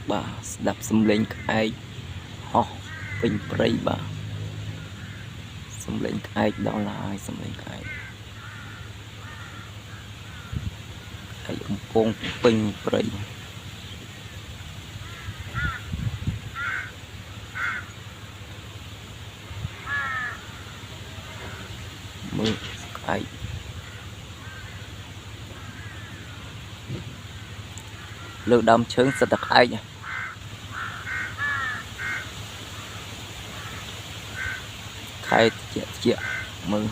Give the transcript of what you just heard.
bà đập xâm lên cái ho bình prey bà xâm lên cái đó là xâm lên cái phong bình prey mưa cái lựa đâm trứng sẽ đặc ai nhỉ khai chẹt mưa